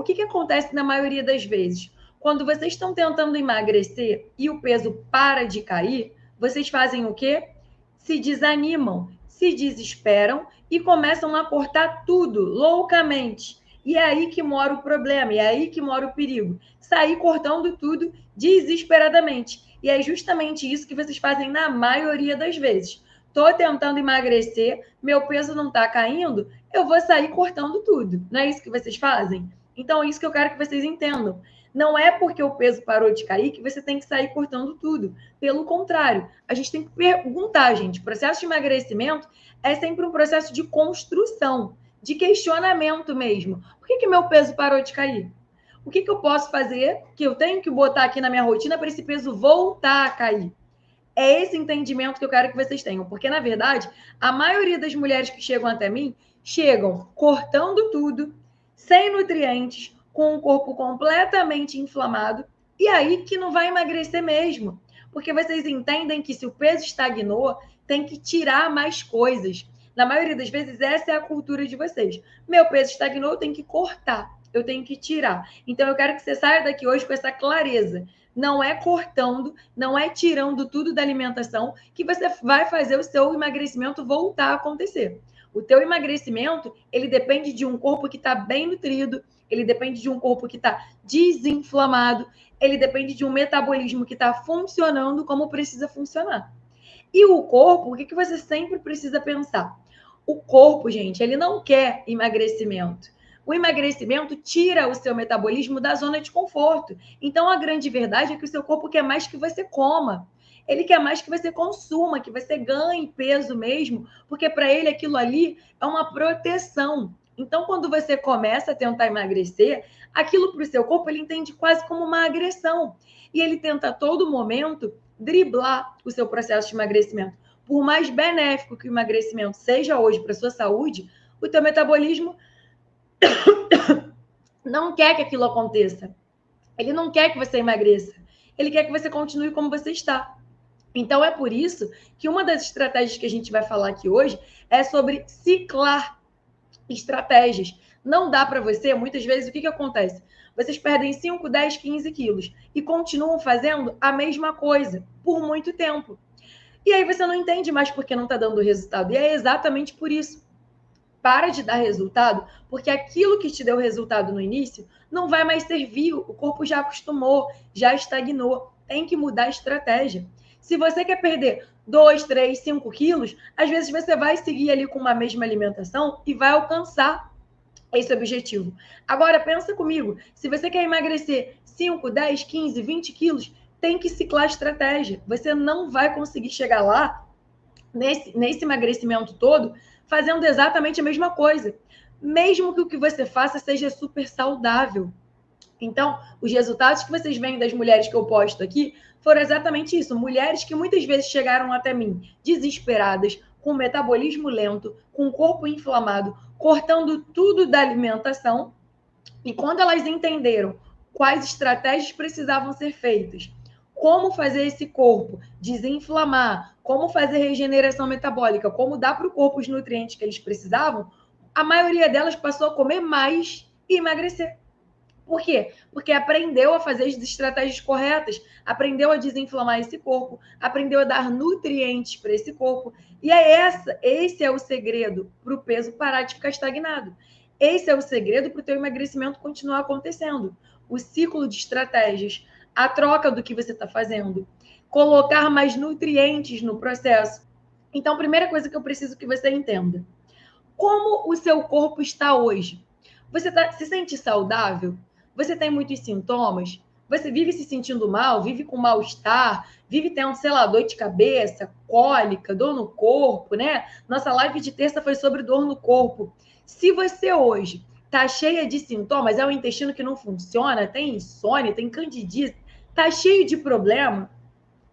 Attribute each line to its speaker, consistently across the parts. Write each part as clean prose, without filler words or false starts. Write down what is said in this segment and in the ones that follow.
Speaker 1: O que acontece na maioria das vezes? Quando vocês estão tentando emagrecer e o peso para de cair, vocês fazem o quê? Se desanimam, se desesperam e começam a cortar tudo loucamente. E é aí que mora o problema, e é aí que mora o perigo. Sair cortando tudo desesperadamente. E é justamente isso que vocês fazem na maioria das vezes. Estou tentando emagrecer, meu peso não está caindo, eu vou sair cortando tudo. Não é isso que vocês fazem? Então, é isso que eu quero que vocês entendam. Não é porque o peso parou de cair que você tem que sair cortando tudo. Pelo contrário, a gente tem que perguntar, gente. O processo de emagrecimento é sempre um processo de construção, de questionamento mesmo. Por que meu peso parou de cair? O que eu posso fazer, que eu tenho que botar aqui na minha rotina para esse peso voltar a cair? É esse entendimento que eu quero que vocês tenham. Porque, na verdade, a maioria das mulheres que chegam até mim chegam cortando tudo, sem nutrientes, com o corpo completamente inflamado, e aí que não vai emagrecer mesmo. Porque vocês entendem que se o peso estagnou, tem que tirar mais coisas. Na maioria das vezes, essa é a cultura de vocês. Meu peso estagnou, eu tenho que cortar, eu tenho que tirar. Então, eu quero que você saia daqui hoje com essa clareza. Não é cortando, não é tirando tudo da alimentação que você vai fazer o seu emagrecimento voltar a acontecer. O teu emagrecimento, ele depende de um corpo que está bem nutrido, ele depende de um corpo que está desinflamado, ele depende de um metabolismo que está funcionando como precisa funcionar. E o corpo, o que você sempre precisa pensar? O corpo, gente, ele não quer emagrecimento. O emagrecimento tira o seu metabolismo da zona de conforto. Então, a grande verdade é que o seu corpo quer mais que você coma. Ele quer mais que você consuma, que você ganhe peso mesmo, porque para ele aquilo ali é uma proteção. Então, quando você começa a tentar emagrecer, aquilo para o seu corpo ele entende quase como uma agressão. E ele tenta a todo momento driblar o seu processo de emagrecimento. Por mais benéfico que o emagrecimento seja hoje para a sua saúde, o teu metabolismo não quer que aquilo aconteça. Ele não quer que você emagreça. Ele quer que você continue como você está. Então, é por isso que uma das estratégias que a gente vai falar aqui hoje é sobre ciclar estratégias. Não dá para você, muitas vezes, o que acontece? Vocês perdem 5, 10, 15 quilos e continuam fazendo a mesma coisa por muito tempo. E aí você não entende mais porque não está dando resultado. E é exatamente por isso. Para de dar resultado, porque aquilo que te deu resultado no início não vai mais servir. O corpo já acostumou, já estagnou. Tem que mudar a estratégia. Se você quer perder 2, 3, 5 quilos, às vezes você vai seguir ali com uma mesma alimentação e vai alcançar esse objetivo. Agora, pensa comigo, se você quer emagrecer 5, 10, 15, 20 quilos, tem que ciclar a estratégia. Você não vai conseguir chegar lá, nesse emagrecimento todo, fazendo exatamente a mesma coisa. Mesmo que o que você faça seja super saudável. Então, os resultados que vocês veem das mulheres que eu posto aqui foram exatamente isso. Mulheres que muitas vezes chegaram até mim desesperadas, com metabolismo lento, com o corpo inflamado, cortando tudo da alimentação. E quando elas entenderam quais estratégias precisavam ser feitas, como fazer esse corpo desinflamar, como fazer regeneração metabólica, como dar para o corpo os nutrientes que eles precisavam, a maioria delas passou a comer mais e emagrecer. Por quê? Porque aprendeu a fazer as estratégias corretas, aprendeu a desinflamar esse corpo, aprendeu a dar nutrientes para esse corpo. E esse é o segredo para o peso parar de ficar estagnado. Esse é o segredo para o teu emagrecimento continuar acontecendo. O ciclo de estratégias, a troca do que você está fazendo, colocar mais nutrientes no processo. Então, a primeira coisa que eu preciso que você entenda: como o seu corpo está hoje? Você se sente saudável? Você tem muitos sintomas? Você vive se sentindo mal? Vive com mal-estar? Vive tendo, sei lá, dor de cabeça, cólica, dor no corpo, né? Nossa live de terça foi sobre dor no corpo. Se você hoje tá cheia de sintomas, é o intestino que não funciona, tem insônia, tem candidíase, tá cheio de problema,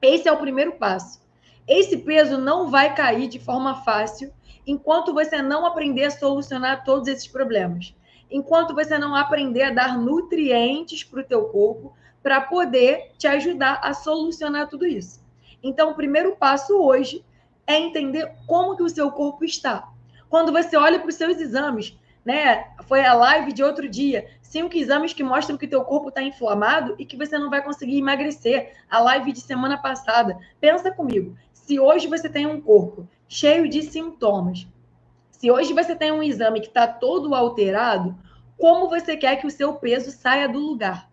Speaker 1: esse é o primeiro passo. Esse peso não vai cair de forma fácil enquanto você não aprender a solucionar todos esses problemas. Enquanto você não aprender a dar nutrientes para o teu corpo para poder te ajudar a solucionar tudo isso. Então, o primeiro passo hoje é entender como que o seu corpo está. Quando você olha para os seus exames, né? Foi a live de outro dia. 5 exames que mostram que teu corpo está inflamado e que você não vai conseguir emagrecer. A live de semana passada. Pensa comigo. Se hoje você tem um corpo cheio de sintomas, se hoje você tem um exame que está todo alterado, como você quer que o seu peso saia do lugar?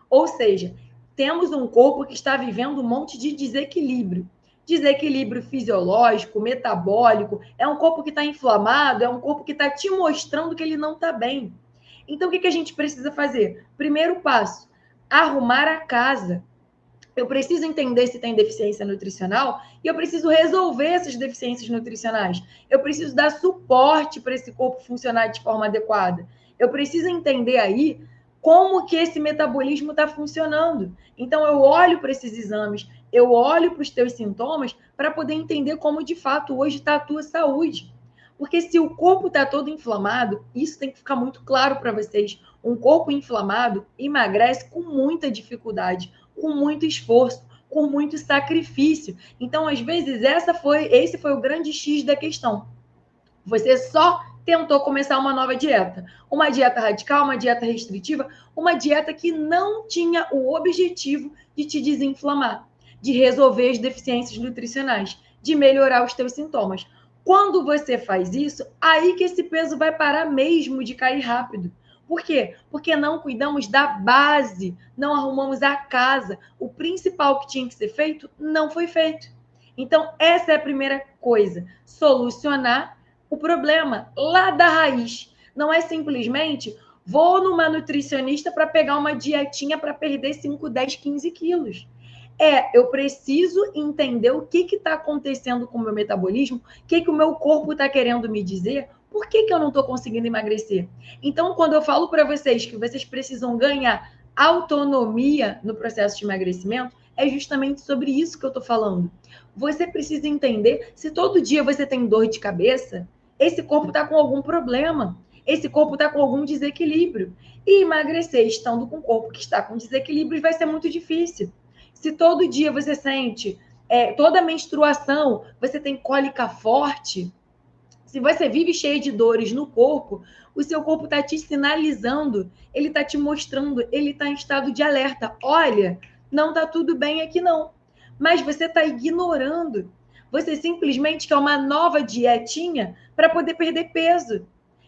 Speaker 1: Ou seja, temos um corpo que está vivendo um monte de desequilíbrio. Desequilíbrio fisiológico, metabólico, é um corpo que está inflamado, é um corpo que está te mostrando que ele não está bem. Então, o que a gente precisa fazer? Primeiro passo, arrumar a casa. Eu preciso entender se tem deficiência nutricional e eu preciso resolver essas deficiências nutricionais. Eu preciso dar suporte para esse corpo funcionar de forma adequada. Eu preciso entender aí como que esse metabolismo está funcionando. Então, eu olho para esses exames, eu olho para os teus sintomas para poder entender como, de fato, hoje está a tua saúde. Porque se o corpo está todo inflamado, isso tem que ficar muito claro para vocês. Um corpo inflamado emagrece com muita dificuldade, com muito esforço, com muito sacrifício. Então, às vezes, esse foi o grande X da questão. Você só tentou começar uma nova dieta. Uma dieta radical, uma dieta restritiva, uma dieta que não tinha o objetivo de te desinflamar, de resolver as deficiências nutricionais, de melhorar os teus sintomas. Quando você faz isso, aí que esse peso vai parar mesmo de cair rápido. Por quê? Porque não cuidamos da base, não arrumamos a casa. O principal que tinha que ser feito não foi feito. Então, essa é a primeira coisa: solucionar o problema lá da raiz. Não é simplesmente vou numa nutricionista para pegar uma dietinha para perder 5, 10, 15 quilos. Eu preciso entender o que está acontecendo com o meu metabolismo, o que o meu corpo está querendo me dizer, por que eu não estou conseguindo emagrecer. Então, quando eu falo para vocês que vocês precisam ganhar autonomia no processo de emagrecimento, é justamente sobre isso que eu estou falando. Você precisa entender, se todo dia você tem dor de cabeça, esse corpo está com algum problema, esse corpo está com algum desequilíbrio. E emagrecer estando com o corpo que está com desequilíbrio vai ser muito difícil. Se todo dia você sente, toda menstruação, você tem cólica forte, se você vive cheio de dores no corpo, o seu corpo está te sinalizando, ele está te mostrando, ele está em estado de alerta. Olha, não está tudo bem aqui não. Mas você está ignorando. Você simplesmente quer uma nova dietinha para poder perder peso.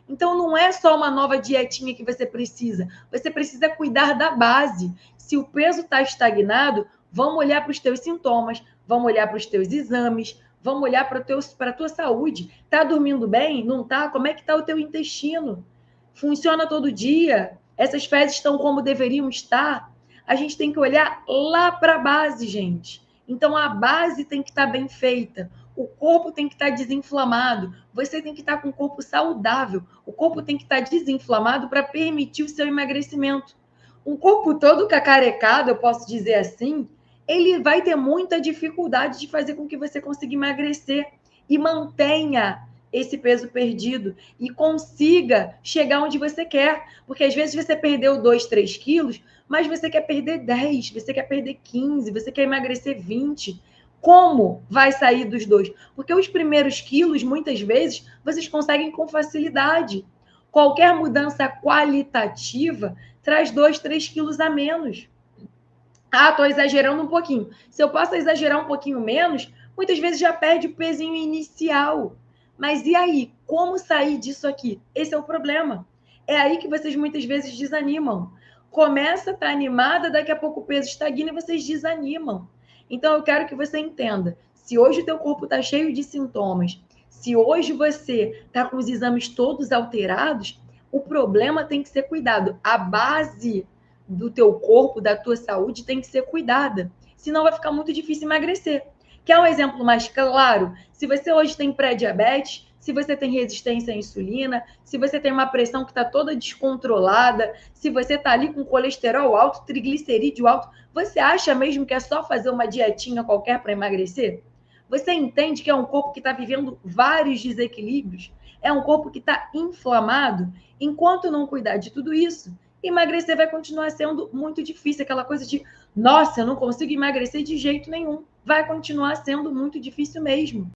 Speaker 1: Então, não é só uma nova dietinha que você precisa cuidar da base. Se o peso está estagnado, vamos olhar para os teus sintomas, vamos olhar para os teus exames, vamos olhar para a tua saúde. Está dormindo bem? Não está? Como é que está o teu intestino? Funciona todo dia? Essas fezes estão como deveriam estar? A gente tem que olhar lá para a base, gente. Então, a base tem que estar bem feita. O corpo tem que estar desinflamado. Você tem que estar com o corpo saudável. O corpo tem que estar desinflamado para permitir o seu emagrecimento. Um corpo todo cacarecado, eu posso dizer assim, ele vai ter muita dificuldade de fazer com que você consiga emagrecer e mantenha esse peso perdido e consiga chegar onde você quer. Porque às vezes você perdeu 2, 3 quilos, mas você quer perder 10, você quer perder 15, você quer emagrecer 20. Como vai sair dos dois? Porque os primeiros quilos, muitas vezes, vocês conseguem com facilidade. Qualquer mudança qualitativa traz 2, 3 quilos a menos. Ah, estou exagerando um pouquinho. Se eu posso exagerar um pouquinho menos, muitas vezes já perde o pezinho inicial. Mas e aí? Como sair disso aqui? Esse é o problema. É aí que vocês muitas vezes desanimam. Começa a estar animada, daqui a pouco o peso estagna e vocês desanimam. Então, eu quero que você entenda. Se hoje o teu corpo está cheio de sintomas, se hoje você está com os exames todos alterados, o problema tem que ser cuidado. A base do teu corpo, da tua saúde, tem que ser cuidada. Senão vai ficar muito difícil emagrecer. Quer um exemplo mais claro? Se você hoje tem pré-diabetes, se você tem resistência à insulina, se você tem uma pressão que está toda descontrolada, se você está ali com colesterol alto, triglicerídeo alto, você acha mesmo que é só fazer uma dietinha qualquer para emagrecer? Você entende que é um corpo que está vivendo vários desequilíbrios? É um corpo que está inflamado? Enquanto não cuidar de tudo isso, emagrecer vai continuar sendo muito difícil. Aquela coisa de, nossa, eu não consigo emagrecer de jeito nenhum. Vai continuar sendo muito difícil mesmo.